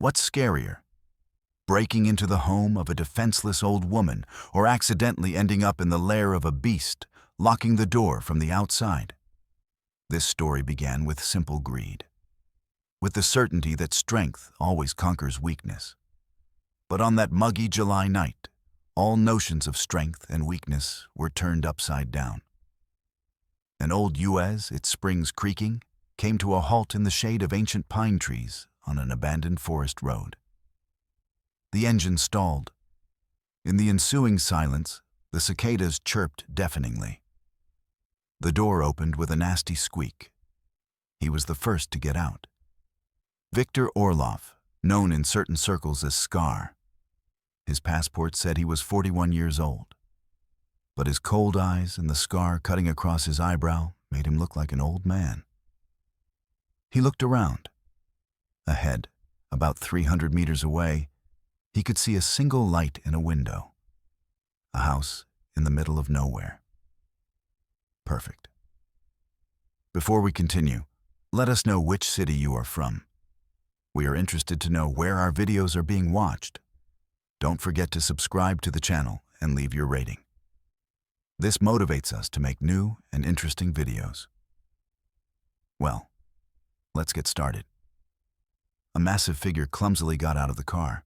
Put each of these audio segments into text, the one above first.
What's scarier? Breaking into the home of a defenseless old woman or accidentally ending up in the lair of a beast, locking the door from the outside? This story began with simple greed, with the certainty that strength always conquers weakness. But on that muggy July night, all notions of strength and weakness were turned upside down. An old UAZ, its springs creaking, came to a halt in the shade of ancient pine trees on an abandoned forest road. The engine stalled. In the ensuing silence, the cicadas chirped deafeningly. The door opened with a nasty squeak. He was the first to get out. Victor Orlov, known in certain circles as Scar. His passport said he was 41 years old. But his cold eyes and the scar cutting across his eyebrow made him look like an old man. He looked around. Ahead, about 300 meters away, he could see a single light in a window. A house in the middle of nowhere. Perfect. Before we continue, let us know which city you are from. We are interested to know where our videos are being watched. Don't forget to subscribe to the channel and leave your rating. This motivates us to make new and interesting videos. Well, let's get started. A massive figure clumsily got out of the car.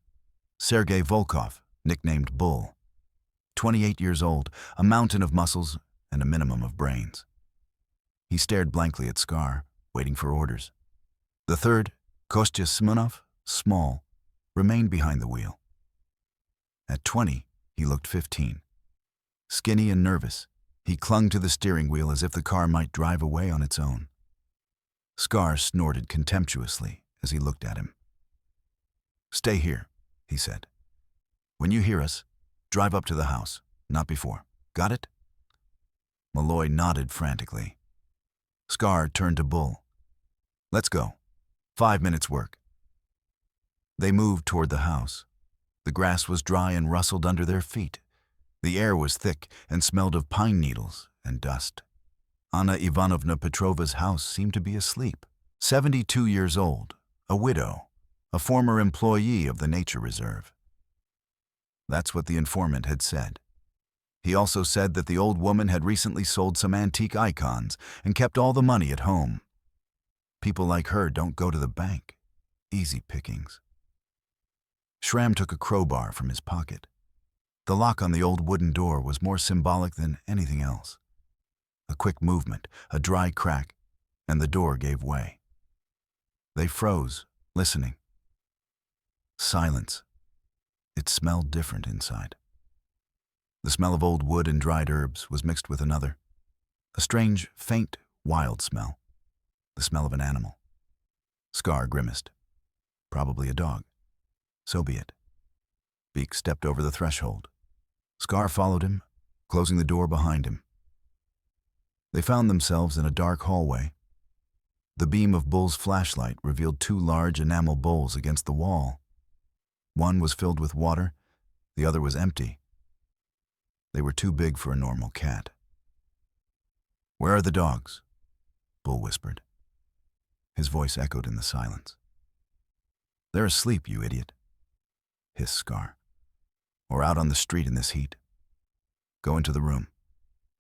Sergei Volkov, nicknamed Bull. 28 years old, a mountain of muscles and a minimum of brains. He stared blankly at Scar, waiting for orders. The third, Kostya Smirnov, small, remained behind the wheel. At 20, he looked 15. Skinny and nervous, he clung to the steering wheel as if the car might drive away on its own. Scar snorted contemptuously as he looked at him. "Stay here," he said. "When you hear us, drive up to the house, not before. Got it?" Malloy nodded frantically. Scar turned to Bull. "Let's go. 5 minutes work." They moved toward the house. The grass was dry and rustled under their feet. The air was thick and smelled of pine needles and dust. Anna Ivanovna Petrova's house seemed to be asleep. 72 years old, a widow, a former employee of the nature reserve. That's what the informant had said. He also said that the old woman had recently sold some antique icons and kept all the money at home. People like her don't go to the bank. Easy pickings. Schramm took a crowbar from his pocket. The lock on the old wooden door was more symbolic than anything else. A quick movement, a dry crack, and the door gave way. They froze, listening. Silence. It smelled different inside. The smell of old wood and dried herbs was mixed with another. A strange, faint, wild smell. The smell of an animal. Scar grimaced. Probably a dog. So be it. Beak stepped over the threshold. Scar followed him, closing the door behind him. They found themselves in a dark hallway. The beam of Bull's flashlight revealed 2 large enamel bowls against the wall. One was filled with water, the other was empty. They were too big for a normal cat. "Where are the dogs?" Bull whispered. His voice echoed in the silence. "They're asleep, you idiot," hissed Scar. "Or out on the street in this heat. Go into the room.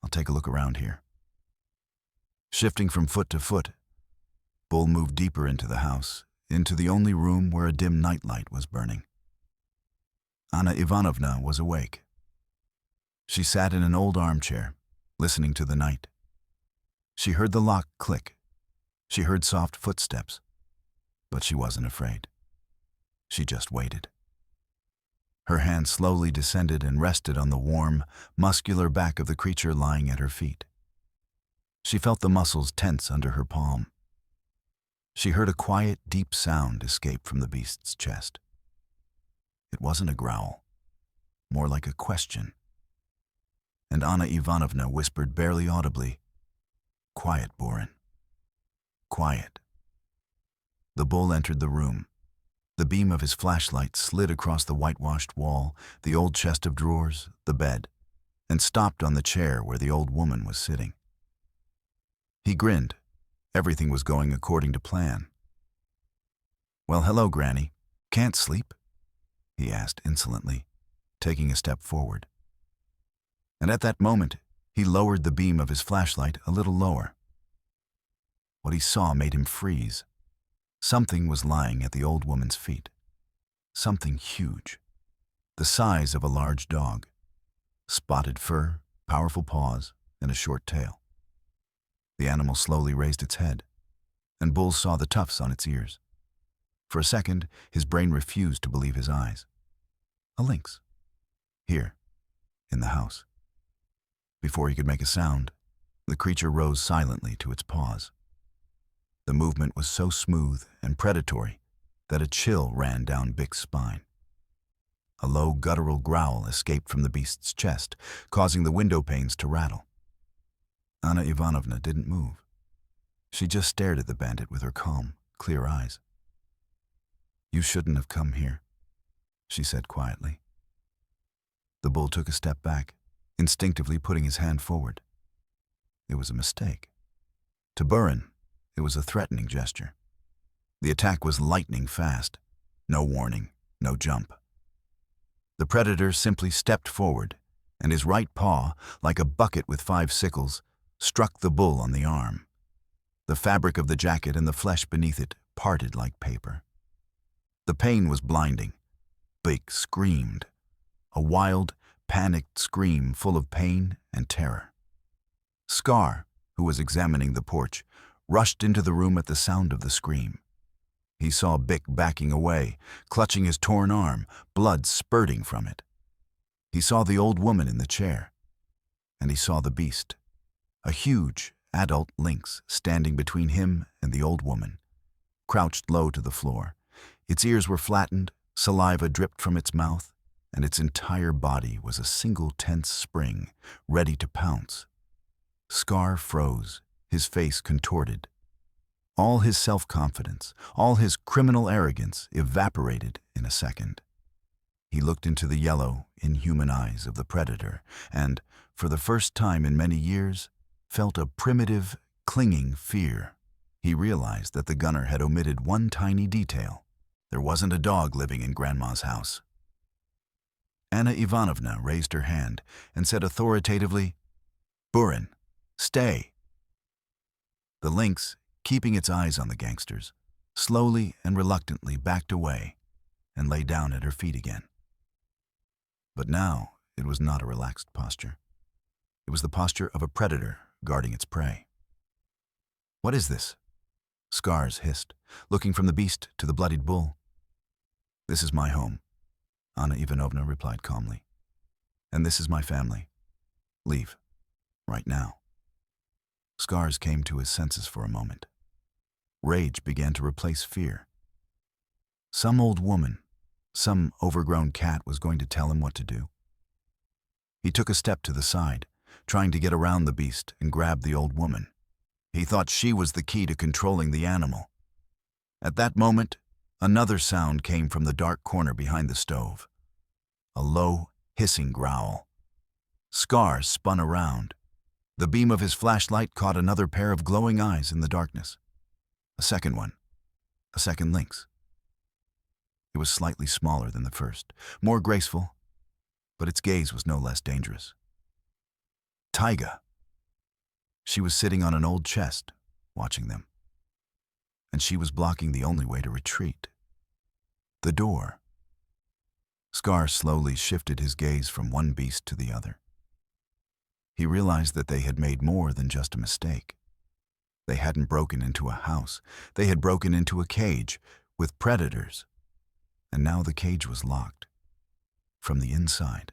I'll take a look around here." Shifting from foot to foot, Bull moved deeper into the house, into the only room where a dim nightlight was burning. Anna Ivanovna was awake. She sat in an old armchair, listening to the night. She heard the lock click. She heard soft footsteps. But she wasn't afraid. She just waited. Her hand slowly descended and rested on the warm, muscular back of the creature lying at her feet. She felt the muscles tense under her palm. She heard a quiet, deep sound escape from the beast's chest. It wasn't a growl, more like a question. And Anna Ivanovna whispered barely audibly, "Quiet, Borin. Quiet." The bull entered the room. The beam of his flashlight slid across the whitewashed wall, the old chest of drawers, the bed, and stopped on the chair where the old woman was sitting. He grinned. Everything was going according to plan. "Well, hello, Granny," Can't sleep? He asked insolently, taking a step forward. And at that moment, he lowered the beam of his flashlight a little lower. What he saw made him freeze. Something was lying at the old woman's feet. Something huge, the size of a large dog. Spotted fur, powerful paws, and a short tail. The animal slowly raised its head, and Bull saw the tufts on its ears. For a second, his brain refused to believe his eyes. A lynx. Here, in the house. Before he could make a sound, the creature rose silently to its paws. The movement was so smooth and predatory that a chill ran down Bick's spine. A low guttural growl escaped from the beast's chest, causing the window panes to rattle. Anna Ivanovna didn't move. She just stared at the bandit with her calm, clear eyes. "You shouldn't have come here," she said quietly. The bull took a step back, instinctively putting his hand forward. It was a mistake. To Burin, it was a threatening gesture. The attack was lightning fast. No warning, no jump. The predator simply stepped forward, and his right paw, like a bucket with 5 sickles, struck the bull on the arm. The fabric of the jacket and the flesh beneath it parted like paper. The pain was blinding. Bick screamed. A wild, panicked scream full of pain and terror. Scar, who was examining the porch, rushed into the room at the sound of the scream. He saw Bick backing away, clutching his torn arm, blood spurting from it. He saw the old woman in the chair, and he saw the beast, a huge adult lynx standing between him and the old woman, crouched low to the floor. Its ears were flattened, saliva dripped from its mouth, and its entire body was a single tense spring, ready to pounce. Scar froze, his face contorted. All his self-confidence, all his criminal arrogance evaporated in a second. He looked into the yellow, inhuman eyes of the predator and, for the first time in many years, felt a primitive, clinging fear. He realized that the gunner had omitted one tiny detail. There wasn't a dog living in Grandma's house. Anna Ivanovna raised her hand and said authoritatively, "Burin, stay." The lynx, keeping its eyes on the gangsters, slowly and reluctantly backed away and lay down at her feet again. But now it was not a relaxed posture. It was the posture of a predator guarding its prey. "What is this?" Scars hissed, looking from the beast to the bloodied bull. "This is my home," Anna Ivanovna replied calmly. "And this is my family. Leave. Right now." Scars came to his senses for a moment. Rage began to replace fear. Some old woman, some overgrown cat was going to tell him what to do. He took a step to the side, trying to get around the beast and grab the old woman. He thought she was the key to controlling the animal. At that moment, another sound came from the dark corner behind the stove. A low, hissing growl. Scar spun around. The beam of his flashlight caught another pair of glowing eyes in the darkness. A second one. A second lynx. It was slightly smaller than the first, more graceful, but its gaze was no less dangerous. Taiga. She was sitting on an old chest, watching them. And she was blocking the only way to retreat. The door. Scar slowly shifted his gaze from one beast to the other. He realized that they had made more than just a mistake. They hadn't broken into a house. They had broken into a cage with predators. And now the cage was locked from the inside.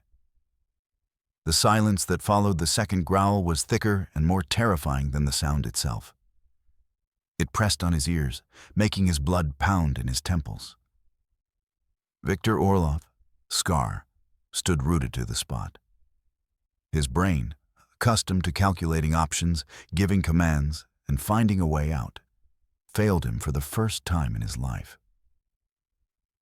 The silence that followed the second growl was thicker and more terrifying than the sound itself. It pressed on his ears, making his blood pound in his temples. Viktor Orlov, Scar, stood rooted to the spot. His brain, accustomed to calculating options, giving commands, and finding a way out, failed him for the first time in his life.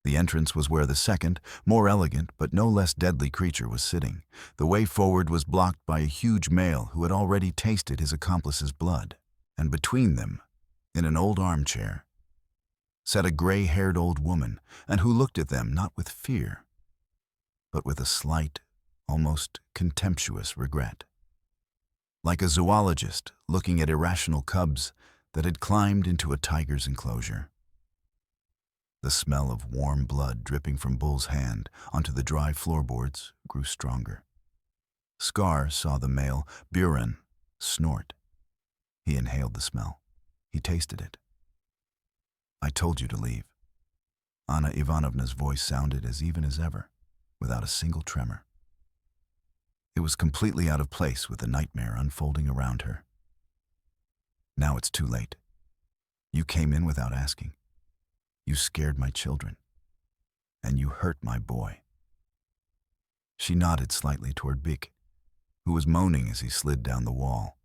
The entrance was where the second, more elegant but no less deadly creature was sitting. The way forward was blocked by a huge male who had already tasted his accomplice's blood. And between them, in an old armchair, sat a gray-haired old woman, and who looked at them not with fear, but with a slight, almost contemptuous regret. Like a zoologist looking at irrational cubs that had climbed into a tiger's enclosure. The smell of warm blood dripping from Bull's hand onto the dry floorboards grew stronger. Scar saw the male, Buren, snort. He inhaled the smell. He tasted it. "I told you to leave." Anna Ivanovna's voice sounded as even as ever, without a single tremor. It was completely out of place with the nightmare unfolding around her. "Now it's too late. You came in without asking. You scared my children. And you hurt my boy." She nodded slightly toward Bik, who was moaning as he slid down the wall,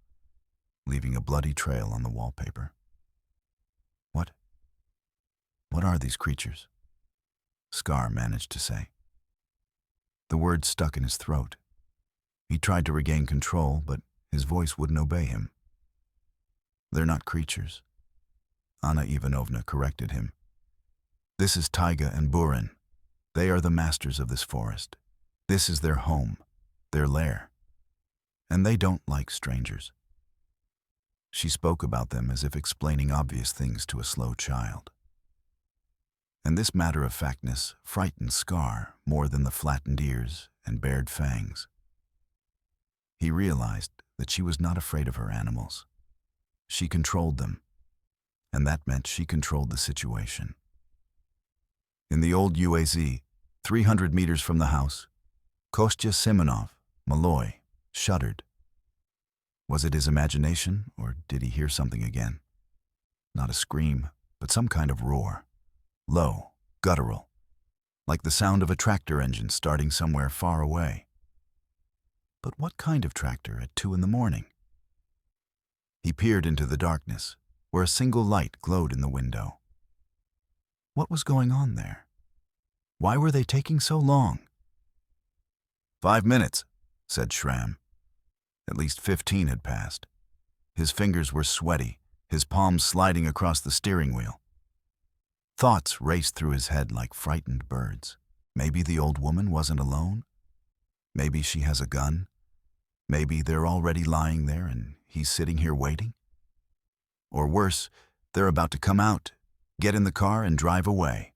leaving a bloody trail on the wallpaper. What are these creatures?" Scar managed to say. The words stuck in his throat. He tried to regain control, but his voice wouldn't obey him. "They're not creatures," Anna Ivanovna corrected him. "This is Taiga and Buren. They are the masters of this forest. This is their home, their lair. And they don't like strangers." She spoke about them as if explaining obvious things to a slow child. And this matter-of-factness frightened Scar more than the flattened ears and bared fangs. He realized that she was not afraid of her animals. She controlled them, and that meant she controlled the situation. In the old UAZ, 300 meters from the house, Kostya Simonov, Malloy, shuddered. Was it his imagination, or did he hear something again? Not a scream, but some kind of roar. Low, guttural, like the sound of a tractor engine starting somewhere far away. But what kind of tractor at 2 a.m? He peered into the darkness, where a single light glowed in the window. What was going on there? Why were they taking so long? 5 minutes, said Schramm. At least 15 had passed. His fingers were sweaty, his palms sliding across the steering wheel. Thoughts raced through his head like frightened birds. Maybe the old woman wasn't alone. Maybe she has a gun. Maybe they're already lying there and he's sitting here waiting. Or worse, they're about to come out, get in the car and drive away.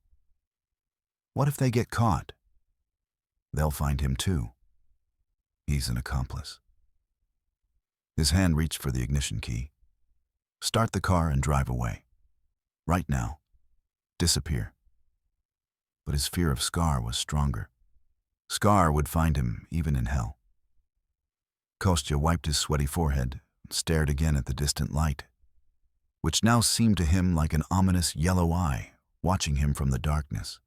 What if they get caught? They'll find him too. He's an accomplice. His hand reached for the ignition key. Start the car and drive away. Right now. Disappear. But his fear of Scar was stronger. Scar would find him even in hell. Kostya wiped his sweaty forehead and stared again at the distant light, which now seemed to him like an ominous yellow eye watching him from the darkness.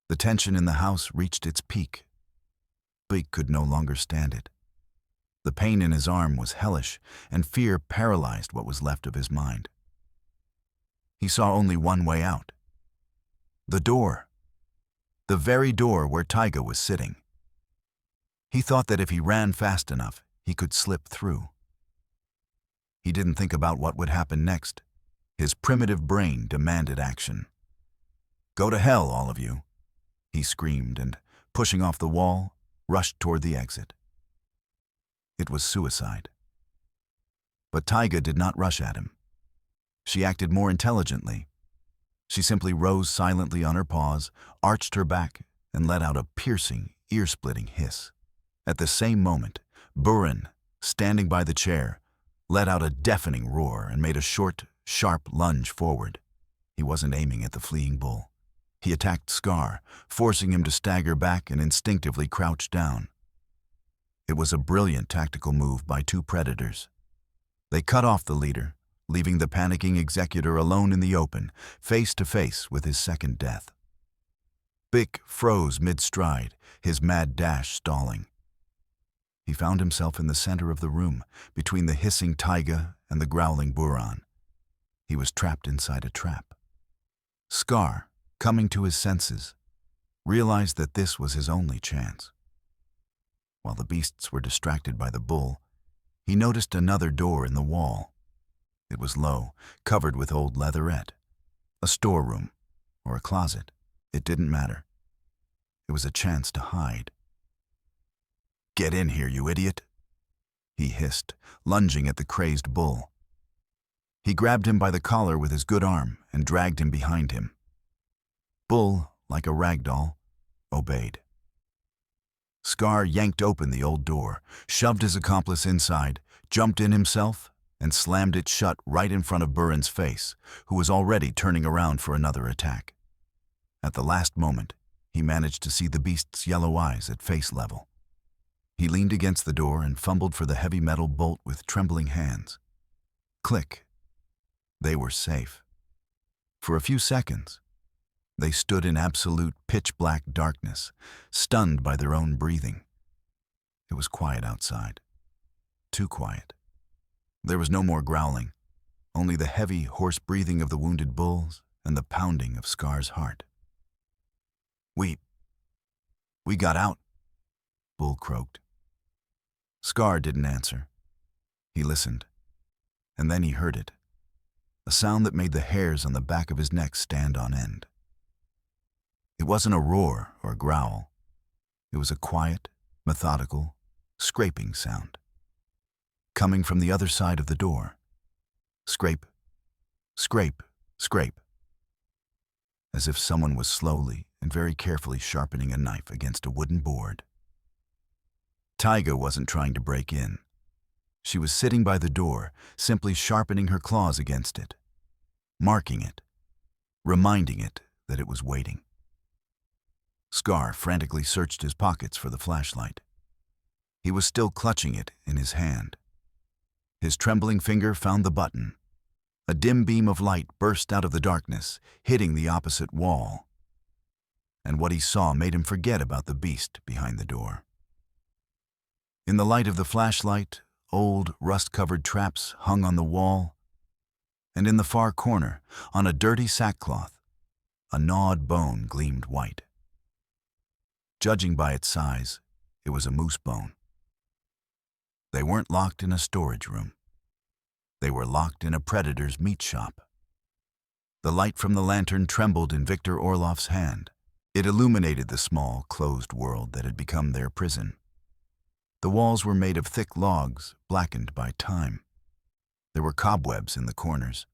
The tension in the house reached its peak. Big could no longer stand it. The pain in his arm was hellish, and fear paralyzed what was left of his mind. He saw only one way out. The door. The very door where Taiga was sitting. He thought that if he ran fast enough, he could slip through. He didn't think about what would happen next. His primitive brain demanded action. "Go to hell, all of you," he screamed, and, pushing off the wall, rushed toward the exit. It was suicide. But Taiga did not rush at him. She acted more intelligently. She simply rose silently on her paws, arched her back, and let out a piercing, ear-splitting hiss. At the same moment, Buren, standing by the chair, let out a deafening roar and made a short, sharp lunge forward. He wasn't aiming at the fleeing bull. He attacked Scar, forcing him to stagger back and instinctively crouch down. It was a brilliant tactical move by two predators. They cut off the leader, leaving the panicking executor alone in the open, face to face with his second death. Bick froze mid-stride, his mad dash stalling. He found himself in the center of the room, between the hissing Taiga and the growling Buran. He was trapped inside a trap. Scar, coming to his senses, realized that this was his only chance. While the beasts were distracted by the bull, he noticed another door in the wall. It was low, covered with old leatherette. a storeroom, or a closet. It didn't matter. It was a chance to hide. "Get in here, you idiot," he hissed, lunging at the crazed bull. He grabbed him by the collar with his good arm and dragged him behind him. Bull, like a rag doll, obeyed. Scar yanked open the old door, shoved his accomplice inside, jumped in himself, and slammed it shut right in front of Burin's face, who was already turning around for another attack. At the last moment, he managed to see the beast's yellow eyes at face level. He leaned against the door and fumbled for the heavy metal bolt with trembling hands. Click. They were safe. For a few seconds, they stood in absolute pitch-black darkness, stunned by their own breathing. It was quiet outside. Too quiet. There was no more growling, only the heavy, hoarse breathing of the wounded bulls and the pounding of Scar's heart. We got out," Bull croaked. Scar didn't answer. He listened, and then he heard it, a sound that made the hairs on the back of his neck stand on end. It wasn't a roar or a growl. It was a quiet, methodical, scraping sound. Coming from the other side of the door. Scrape, scrape, scrape. As if someone was slowly and very carefully sharpening a knife against a wooden board. Taiga wasn't trying to break in. She was sitting by the door, simply sharpening her claws against it, marking it, reminding it that it was waiting. Scar frantically searched his pockets for the flashlight. He was still clutching it in his hand. His trembling finger found the button. A dim beam of light burst out of the darkness, hitting the opposite wall. And what he saw made him forget about the beast behind the door. In the light of the flashlight, old, rust-covered traps hung on the wall, and in the far corner, on a dirty sackcloth, a gnawed bone gleamed white. Judging by its size, it was a moose bone. They weren't locked in a storage room. They were locked in a predator's meat shop. The light from the lantern trembled in Victor Orloff's hand. It illuminated the small, closed world that had become their prison. The walls were made of thick logs, blackened by time. There were cobwebs in the corners.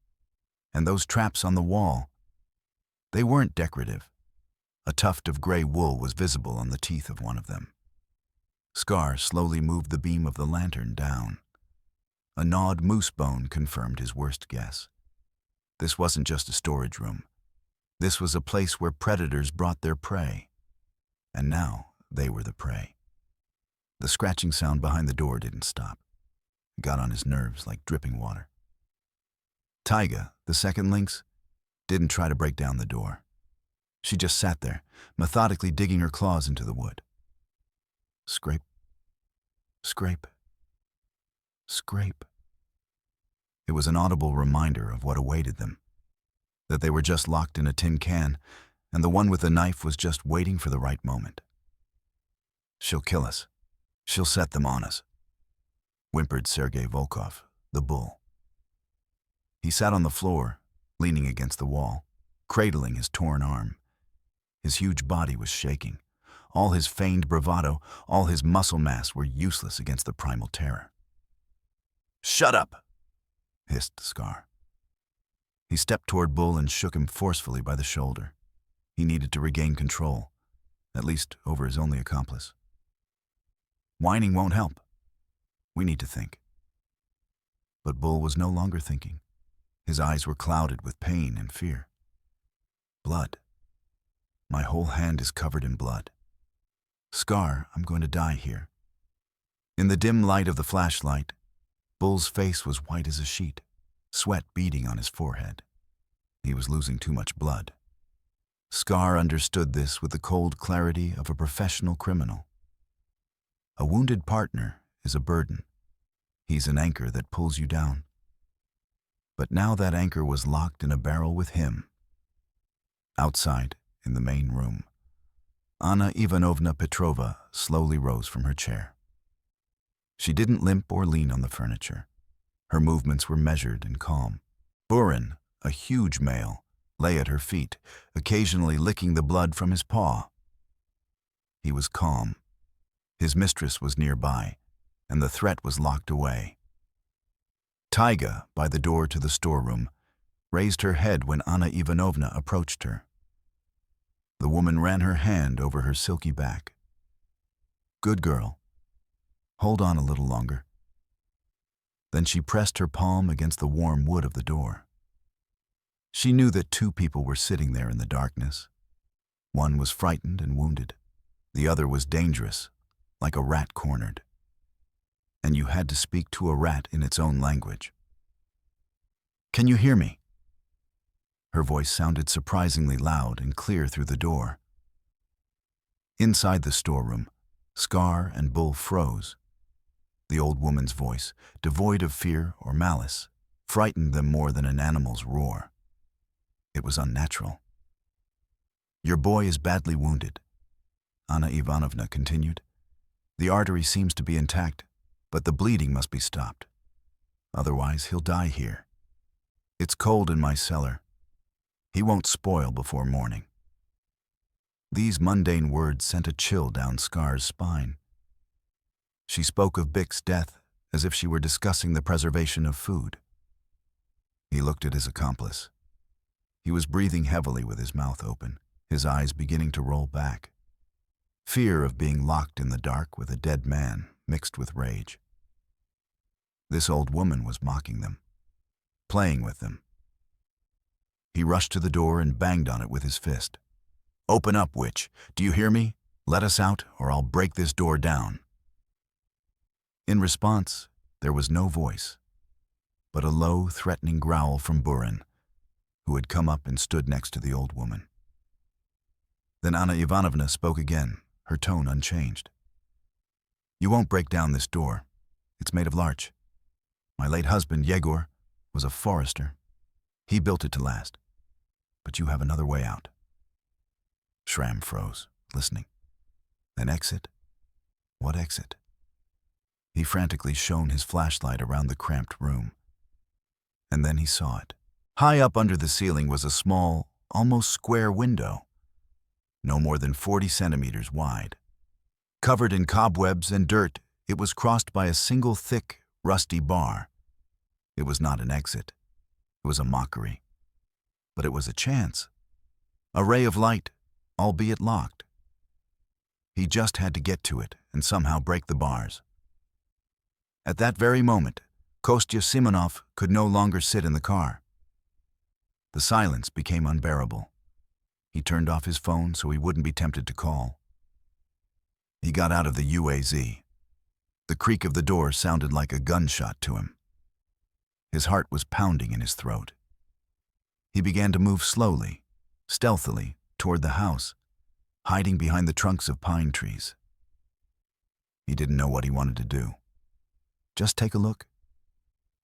And those traps on the wall, they weren't decorative. A tuft of gray wool was visible on the teeth of one of them. Scar slowly moved the beam of the lantern down. A gnawed moose bone confirmed his worst guess. This wasn't just a storage room. This was a place where predators brought their prey. And now they were the prey. The scratching sound behind the door didn't stop. It got on his nerves like dripping water. Taiga, the second lynx, didn't try to break down the door. She just sat there, methodically digging her claws into the wood. Scrape, scrape, scrape. It was an audible reminder of what awaited them, that they were just locked in a tin can, and the one with the knife was just waiting for the right moment. "She'll kill us. She'll set them on us," whimpered Sergei Volkov, the bull. He sat on the floor, leaning against the wall, cradling his torn arm. His huge body was shaking. All his feigned bravado, all his muscle mass were useless against the primal terror. "Shut up!" hissed Scar. He stepped toward Bull and shook him forcefully by the shoulder. He needed to regain control, at least over his only accomplice. "Whining won't help. We need to think." But Bull was no longer thinking. His eyes were clouded with pain and fear. "Blood. My whole hand is covered in blood. Scar, I'm going to die here." In the dim light of the flashlight, Bull's face was white as a sheet, sweat beading on his forehead. He was losing too much blood. Scar understood this with the cold clarity of a professional criminal. A wounded partner is a burden. He's an anchor that pulls you down. But now that anchor was locked in a barrel with him. Outside, in the main room, Anna Ivanovna Petrova slowly rose from her chair. She didn't limp or lean on the furniture. Her movements were measured and calm. Burin, a huge male, lay at her feet, occasionally licking the blood from his paw. He was calm. His mistress was nearby, and the threat was locked away. Taiga, by the door to the storeroom, raised her head when Anna Ivanovna approached her. The woman ran her hand over her silky back. "Good girl. Hold on a little longer." Then she pressed her palm against the warm wood of the door. She knew that two people were sitting there in the darkness. One was frightened and wounded. The other was dangerous, like a rat cornered. And you had to speak to a rat in its own language. "Can you hear me?" Her voice sounded surprisingly loud and clear through the door. Inside the storeroom, Scar and Bull froze. The old woman's voice, devoid of fear or malice, frightened them more than an animal's roar. It was unnatural. "Your boy is badly wounded," Anna Ivanovna continued. "The artery seems to be intact, but the bleeding must be stopped. Otherwise, he'll die here. It's cold in my cellar. He won't spoil before morning." These mundane words sent a chill down Scar's spine. She spoke of Bick's death as if she were discussing the preservation of food. He looked at his accomplice. He was breathing heavily with his mouth open, his eyes beginning to roll back. Fear of being locked in the dark with a dead man mixed with rage. This old woman was mocking them, playing with them. He rushed to the door and banged on it with his fist. "Open up, witch! Do you hear me? Let us out, or I'll break this door down." In response, there was no voice, but a low, threatening growl from Burin, who had come up and stood next to the old woman. Then Anna Ivanovna spoke again, her tone unchanged. "You won't break down this door. It's made of larch. My late husband, Yegor, was a forester. He built it to last. But you have another way out." Schramm froze, listening. An exit? What exit? He frantically shone his flashlight around the cramped room. And then he saw it. High up under the ceiling was a small, almost square window, no more than 40 centimeters wide. Covered in cobwebs and dirt, it was crossed by a single thick, rusty bar. It was not an exit. It was a mockery. But it was a chance. A ray of light, albeit locked. He just had to get to it and somehow break the bars. At that very moment, Kostya Simonov could no longer sit in the car. The silence became unbearable. He turned off his phone so he wouldn't be tempted to call. He got out of the UAZ. The creak of the door sounded like a gunshot to him. His heart was pounding in his throat. He began to move slowly, stealthily, toward the house, hiding behind the trunks of pine trees. He didn't know what he wanted to do. Just take a look,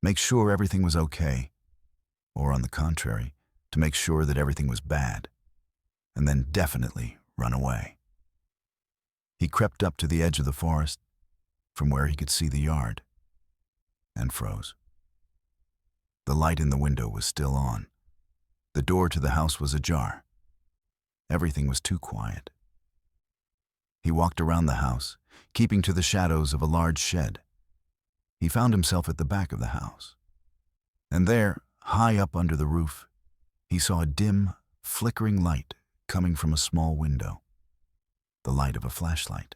make sure everything was okay, or on the contrary, to make sure that everything was bad, and then definitely run away. He crept up to the edge of the forest, from where he could see the yard, and froze. The light in the window was still on. The door to the house was ajar. Everything was too quiet. He walked around the house, keeping to the shadows of a large shed. He found himself at the back of the house. And there, high up under the roof, he saw a dim, flickering light coming from a small window. The light of a flashlight.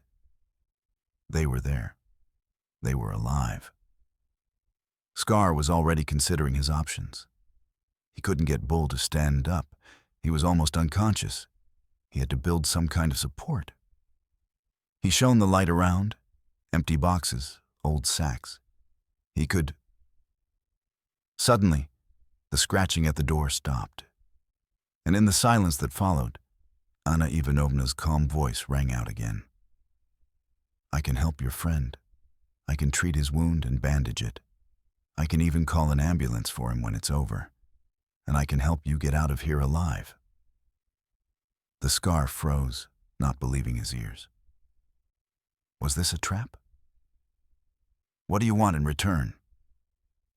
They were there. They were alive. Scar was already considering his options. He couldn't get Bull to stand up. He was almost unconscious. He had to build some kind of support. He shone the light around, empty boxes, old sacks. He could... Suddenly, the scratching at the door stopped. And in the silence that followed, Anna Ivanovna's calm voice rang out again. "I can help your friend. I can treat his wound and bandage it. I can even call an ambulance for him when it's over. And I can help you get out of here alive." The Scar froze, not believing his ears. Was this a trap? "What do you want in return?"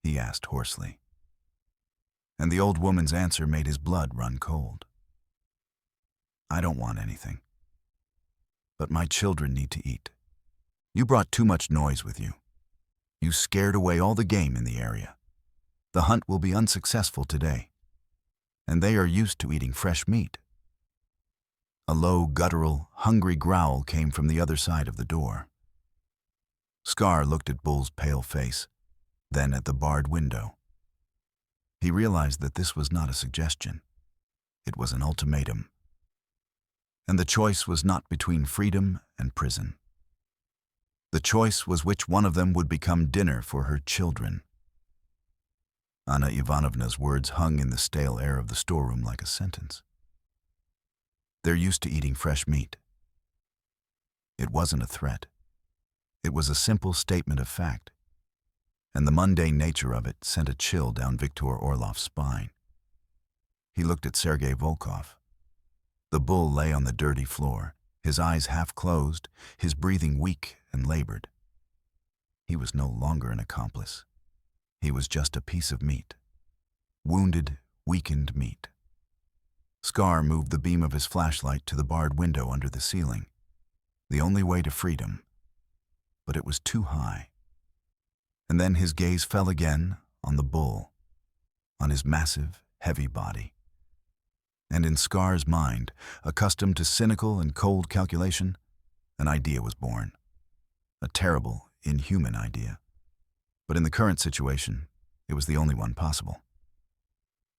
he asked hoarsely. And the old woman's answer made his blood run cold. I don't want anything. But my children need to eat. You brought too much noise with you. You scared away all the game in the area. The hunt will be unsuccessful today. And they are used to eating fresh meat. A low, guttural, hungry growl came from the other side of the door. Scar looked at Bull's pale face, then at the barred window. He realized that this was not a suggestion. It was an ultimatum. And the choice was not between freedom and prison. The choice was which one of them would become dinner for her children. Anna Ivanovna's words hung in the stale air of the storeroom like a sentence. They're used to eating fresh meat. It wasn't a threat. It was a simple statement of fact, and the mundane nature of it sent a chill down Viktor Orlov's spine. He looked at Sergei Volkov. The bull lay on the dirty floor, his eyes half closed, his breathing weak and labored. He was no longer an accomplice. He was just a piece of meat. Wounded, weakened meat. Scar moved the beam of his flashlight to the barred window under the ceiling, the only way to freedom. But it was too high. And then his gaze fell again on the bull, on his massive, heavy body. And in Scar's mind, accustomed to cynical and cold calculation, an idea was born. A terrible, inhuman idea. But in the current situation, it was the only one possible.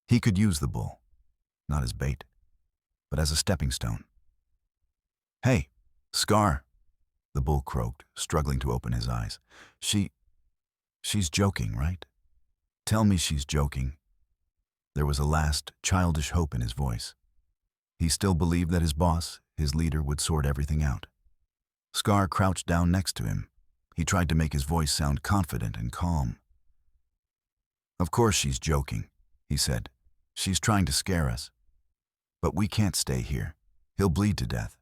He could use the bull, not as bait, but as a stepping stone. "Hey, Scar," the bull croaked, struggling to open his eyes. She's joking, right? Tell me she's joking." There was a last, childish hope in his voice. He still believed that his boss, his leader, would sort everything out. Scar crouched down next to him. He tried to make his voice sound confident and calm. "Of course she's joking," he said. "She's trying to scare us. But we can't stay here. He'll bleed to death.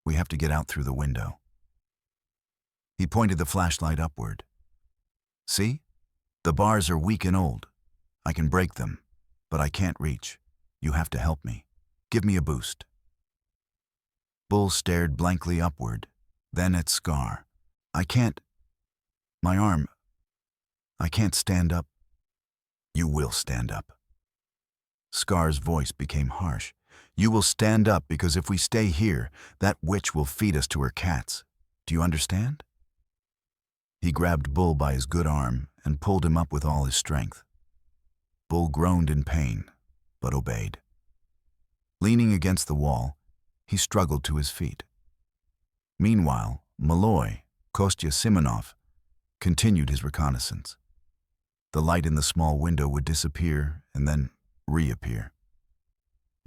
We have to get out through the window." He pointed the flashlight upward. "See? The bars are weak and old. I can break them, but I can't reach. You have to help me. Give me a boost." Bull stared blankly upward, then at Scar. "I can't. My arm. I can't stand up." "You will stand up." Scar's voice became harsh. "You will stand up because if we stay here, that witch will feed us to her cats. Do you understand?" He grabbed Bull by his good arm and pulled him up with all his strength. Bull groaned in pain, but obeyed. Leaning against the wall, he struggled to his feet. Meanwhile, Malloy, Kostya Simonov, continued his reconnaissance. The light in the small window would disappear and then reappear.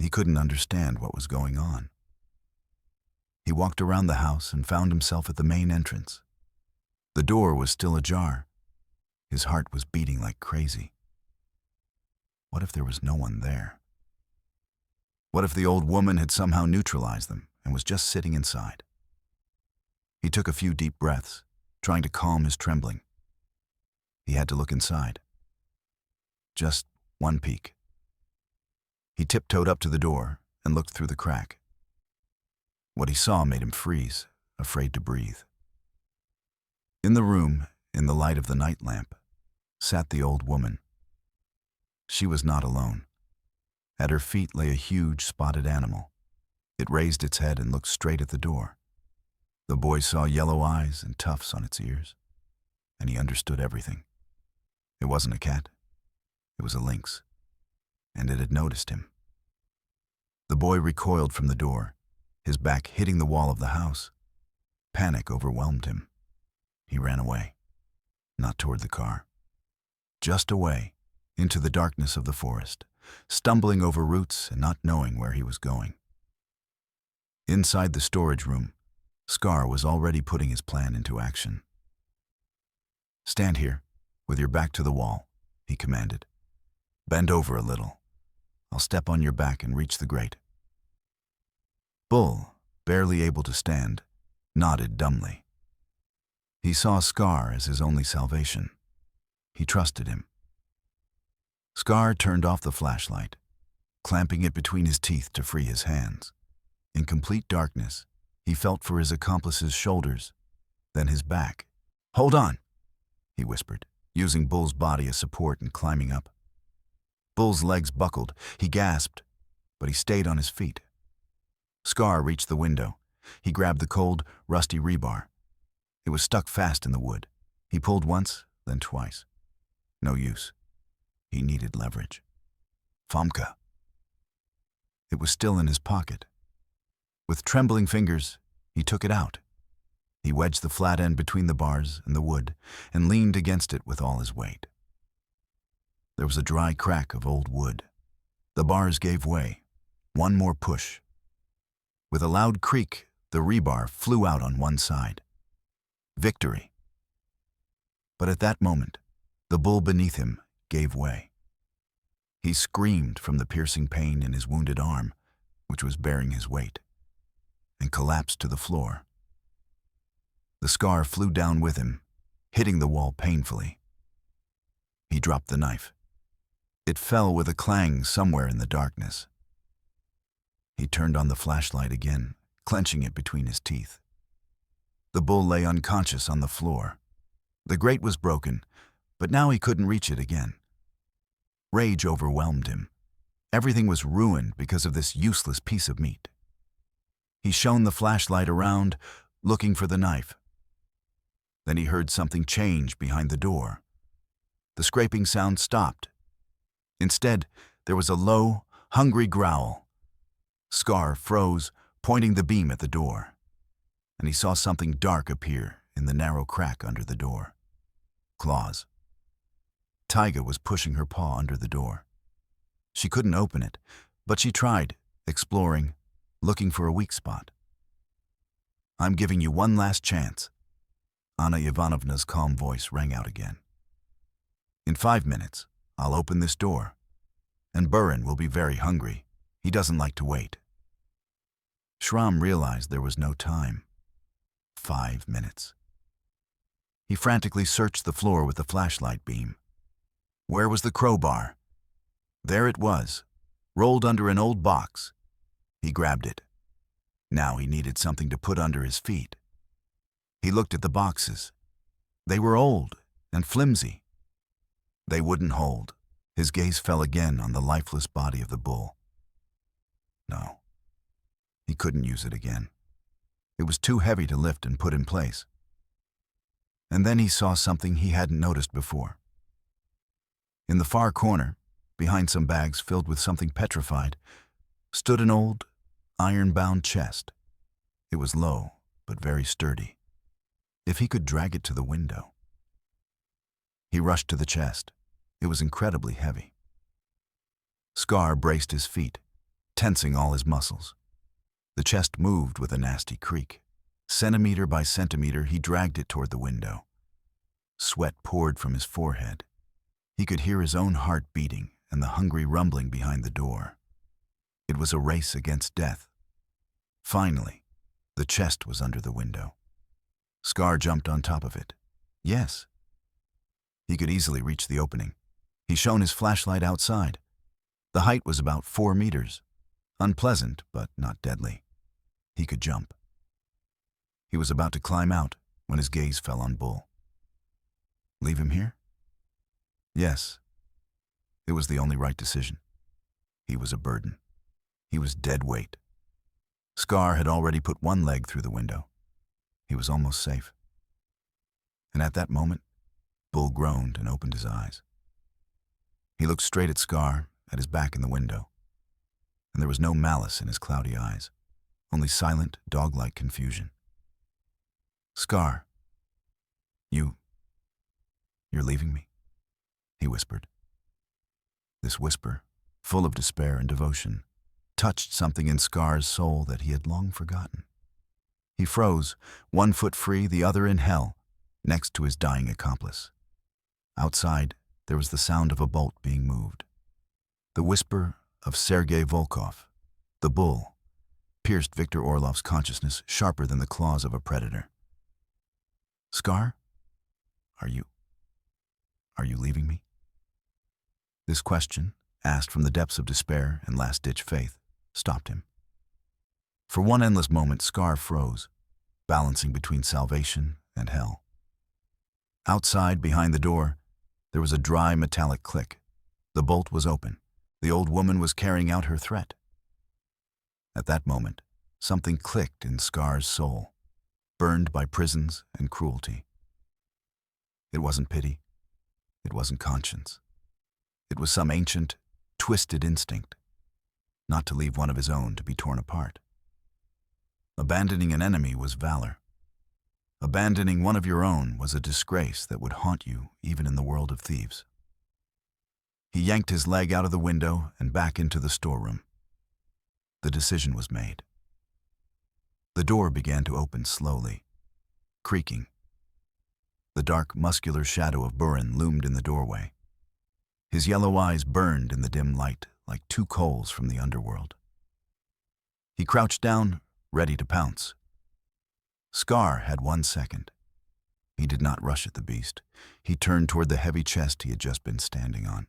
He couldn't understand what was going on. He walked around the house and found himself at the main entrance. The door was still ajar. His heart was beating like crazy. What if there was no one there? What if the old woman had somehow neutralized them and was just sitting inside? He took a few deep breaths, trying to calm his trembling. He had to look inside. Just one peek. He tiptoed up to the door and looked through the crack. What he saw made him freeze, afraid to breathe. In the room, in the light of the night lamp, sat the old woman. She was not alone. At her feet lay a huge spotted animal. It raised its head and looked straight at the door. The boy saw yellow eyes and tufts on its ears, and he understood everything. It wasn't a cat. It was a lynx, and it had noticed him. The boy recoiled from the door, his back hitting the wall of the house. Panic overwhelmed him. He ran away, not toward the car, just away, into the darkness of the forest, stumbling over roots and not knowing where he was going. Inside the storage room, Scar was already putting his plan into action. "Stand here, with your back to the wall," he commanded. "Bend over a little. I'll step on your back and reach the grate." Bull, barely able to stand, nodded dumbly. He saw Scar as his only salvation. He trusted him. Scar turned off the flashlight, clamping it between his teeth to free his hands. In complete darkness, he felt for his accomplice's shoulders, then his back. "Hold on," he whispered, using Bull's body as support and climbing up. Bull's legs buckled. He gasped, but he stayed on his feet. Scar reached the window. He grabbed the cold, rusty rebar. It was stuck fast in the wood. He pulled once, then twice. No use. He needed leverage. Famke. It was still in his pocket. With trembling fingers, he took it out. He wedged the flat end between the bars and the wood and leaned against it with all his weight. There was a dry crack of old wood. The bars gave way. One more push. With a loud creak, the rebar flew out on one side. Victory. But at that moment, the bull beneath him gave way. He screamed from the piercing pain in his wounded arm, which was bearing his weight, and collapsed to the floor. The scar flew down with him, hitting the wall painfully. He dropped the knife. It fell with a clang somewhere in the darkness. He turned on the flashlight again, clenching it between his teeth. The bull lay unconscious on the floor. The grate was broken, but now he couldn't reach it again. Rage overwhelmed him. Everything was ruined because of this useless piece of meat. He shone the flashlight around, looking for the knife. Then he heard something change behind the door. The scraping sound stopped. Instead, there was a low, hungry growl. Scar froze, pointing the beam at the door, and he saw something dark appear in the narrow crack under the door. Claws. Tyga was pushing her paw under the door. She couldn't open it, but she tried, exploring, looking for a weak spot. "I'm giving you one last chance." Anna Ivanovna's calm voice rang out again. "In 5 minutes, I'll open this door, and Burin will be very hungry. He doesn't like to wait." Shram realized there was no time. 5 minutes. He frantically searched the floor with the flashlight beam. Where was the crowbar? There it was, rolled under an old box. He grabbed it. Now he needed something to put under his feet. He looked at the boxes. They were old and flimsy. They wouldn't hold. His gaze fell again on the lifeless body of the bull. No, he couldn't use it again. It was too heavy to lift and put in place. And then he saw something he hadn't noticed before. In the far corner, behind some bags filled with something petrified, stood an old, iron-bound chest. It was low, but very sturdy. If he could drag it to the window. He rushed to the chest. It was incredibly heavy. Scar braced his feet, tensing all his muscles. The chest moved with a nasty creak. Centimeter by centimeter, he dragged it toward the window. Sweat poured from his forehead. He could hear his own heart beating and the hungry rumbling behind the door. It was a race against death. Finally, the chest was under the window. Scar jumped on top of it. Yes. He could easily reach the opening. He shone his flashlight outside. The height was about 4 meters. Unpleasant, but not deadly. He could jump. He was about to climb out when his gaze fell on Bull. Leave him here? Yes. It was the only right decision. He was a burden. He was dead weight. Scar had already put one leg through the window. He was almost safe. And at that moment, Bull groaned and opened his eyes. He looked straight at Scar, at his back in the window. And there was no malice in his cloudy eyes, only silent, dog-like confusion. Scar, you're leaving me? He whispered. This whisper, full of despair and devotion, touched something in Scar's soul that he had long forgotten. He froze, one foot free, the other in hell, next to his dying accomplice. Outside, there was the sound of a bolt being moved. The whisper of Sergei Volkov, the bull, pierced Viktor Orlov's consciousness sharper than the claws of a predator. Scar, are you leaving me? This question, asked from the depths of despair and last-ditch faith, stopped him. For one endless moment, Scar froze, balancing between salvation and hell. Outside, behind the door, there was a dry metallic click. The bolt was open. The old woman was carrying out her threat. At that moment, something clicked in Scar's soul, burned by prisons and cruelty. It wasn't pity. It wasn't conscience. It was some ancient, twisted instinct, not to leave one of his own to be torn apart. Abandoning an enemy was valor. Abandoning one of your own was a disgrace that would haunt you even in the world of thieves. He yanked his leg out of the window and back into the storeroom. The decision was made. The door began to open slowly, creaking. The dark, muscular shadow of Burin loomed in the doorway. His yellow eyes burned in the dim light like two coals from the underworld. He crouched down, ready to pounce. Scar had 1 second. He did not rush at the beast. He turned toward the heavy chest he had just been standing on.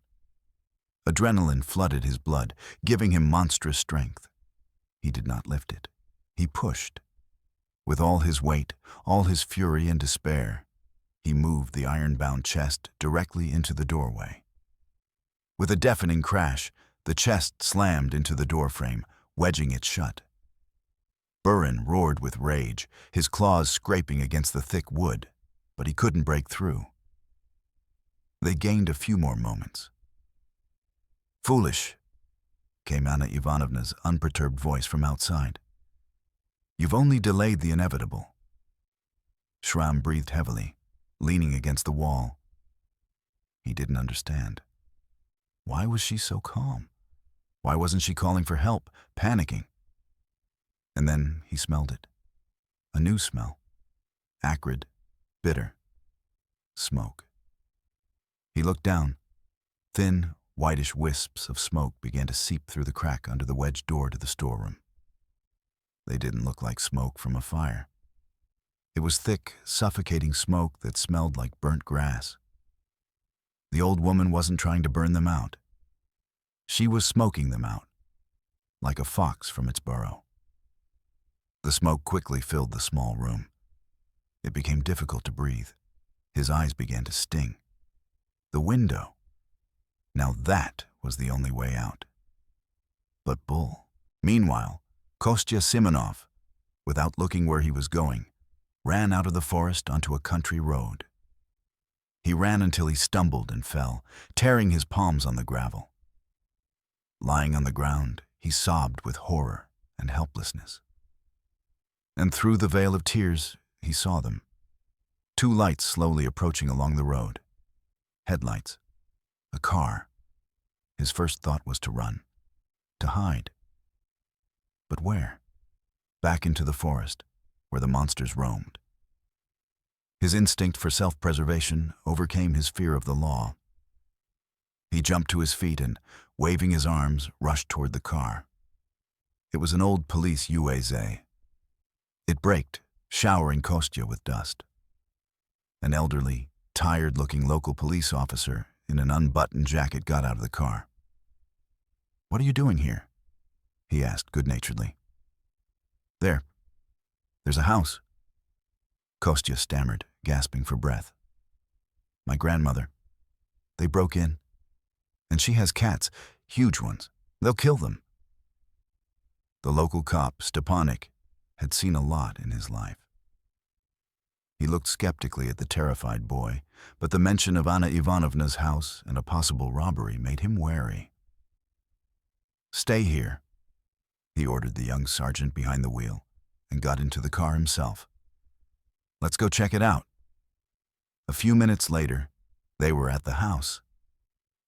Adrenaline flooded his blood, giving him monstrous strength. He did not lift it. He pushed. With all his weight, all his fury and despair, he moved the iron-bound chest directly into the doorway. With a deafening crash, the chest slammed into the doorframe, wedging it shut. Burin roared with rage, his claws scraping against the thick wood, but he couldn't break through. They gained a few more moments. "Foolish," came Anna Ivanovna's unperturbed voice from outside. "You've only delayed the inevitable." Shram breathed heavily, leaning against the wall. He didn't understand. Why was she so calm? Why wasn't she calling for help, panicking? And then he smelled it. A new smell. Acrid, bitter. Smoke. He looked down. Thin, whitish wisps of smoke began to seep through the crack under the wedged door to the storeroom. They didn't look like smoke from a fire. It was thick, suffocating smoke that smelled like burnt grass. The old woman wasn't trying to burn them out. She was smoking them out, like a fox from its burrow. The smoke quickly filled the small room. It became difficult to breathe. His eyes began to sting. The window. Now that was the only way out. But Bull. Meanwhile, Kostya Simonov, without looking where he was going, ran out of the forest onto a country road. He ran until he stumbled and fell, tearing his palms on the gravel. Lying on the ground, he sobbed with horror and helplessness. And through the veil of tears, he saw them. 2 lights slowly approaching along the road. Headlights. A car. His first thought was to run. To hide. But where? Back into the forest, where the monsters roamed. His instinct for self-preservation overcame his fear of the law. He jumped to his feet and, waving his arms, rushed toward the car. It was an old police UAZ. It braked, showering Kostya with dust. An elderly, tired-looking local police officer in an unbuttoned jacket got out of the car. "What are you doing here?" he asked good-naturedly. There's a house." Kostya stammered, gasping for breath. "My grandmother. They broke in. And she has cats, huge ones. They'll kill them." The local cop, Stepanik, had seen a lot in his life. He looked skeptically at the terrified boy, but the mention of Anna Ivanovna's house and a possible robbery made him wary. "Stay here," he ordered the young sergeant behind the wheel, and got into the car himself. "Let's go check it out." A few minutes later, they were at the house.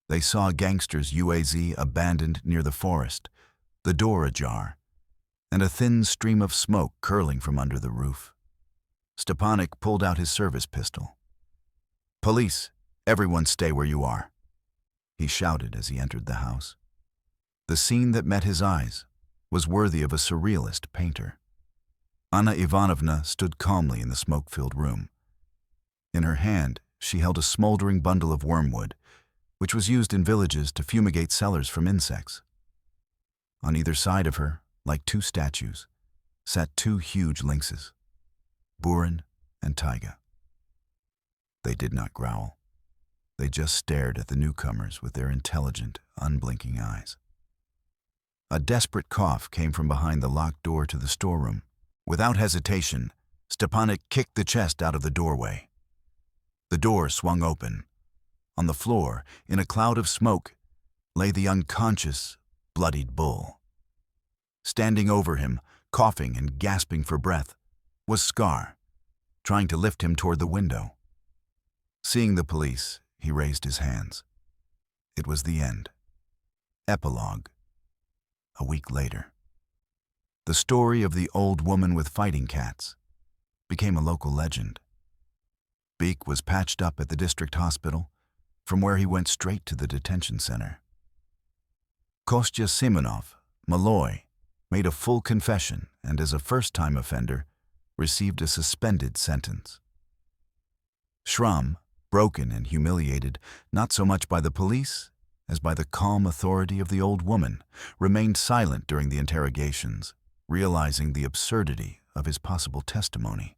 They saw a gangster's UAZ abandoned near the forest, the door ajar, and a thin stream of smoke curling from under the roof. Stepanik pulled out his service pistol. "Police, everyone stay where you are," he shouted as he entered the house. The scene that met his eyes was worthy of a surrealist painter. Anna Ivanovna stood calmly in the smoke-filled room. In her hand, she held a smoldering bundle of wormwood, which was used in villages to fumigate cellars from insects. On either side of her, like two statues, sat two huge lynxes, Buren and Taiga. They did not growl. They just stared at the newcomers with their intelligent, unblinking eyes. A desperate cough came from behind the locked door to the storeroom. Without hesitation, Stepanek kicked the chest out of the doorway. The door swung open. On the floor, in a cloud of smoke, lay the unconscious, bloodied bull. Standing over him, coughing and gasping for breath, was Scar, trying to lift him toward the window. Seeing the police, he raised his hands. It was the end. Epilogue. A week later. The story of the old woman with fighting cats became a local legend. Beek was patched up at the district hospital, from where he went straight to the detention center. Kostya Simonov, Malloy, made a full confession and, as a first-time offender, received a suspended sentence. Shram, broken and humiliated, not so much by the police as by the calm authority of the old woman, remained silent during the interrogations, realizing the absurdity of his possible testimony.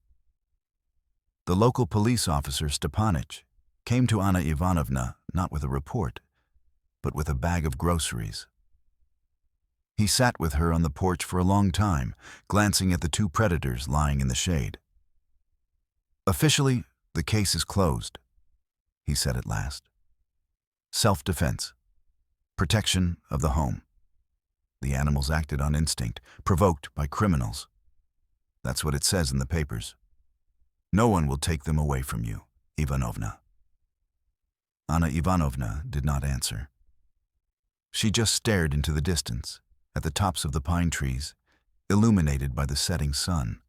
The local police officer, Stepanych, came to Anna Ivanovna not with a report, but with a bag of groceries. He sat with her on the porch for a long time, glancing at the two predators lying in the shade. "Officially, the case is closed," he said at last. "Self-defense. Protection of the home. The animals acted on instinct, provoked by criminals. That's what it says in the papers. No one will take them away from you, Ivanovna." Anna Ivanovna did not answer. She just stared into the distance, at the tops of the pine trees, illuminated by the setting sun.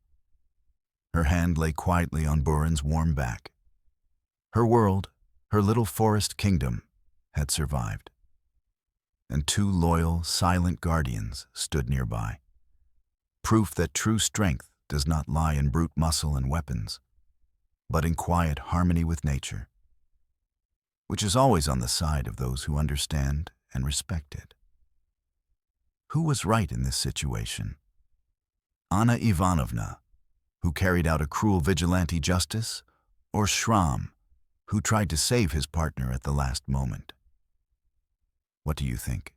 Her hand lay quietly on Buren's warm back. Her world, her little forest kingdom, had survived. And two loyal, silent guardians stood nearby. Proof that true strength does not lie in brute muscle and weapons, but in quiet harmony with nature, which is always on the side of those who understand and respect it. Who was right in this situation? Anna Ivanovna, who carried out a cruel vigilante justice, or Shram, who tried to save his partner at the last moment? What do you think?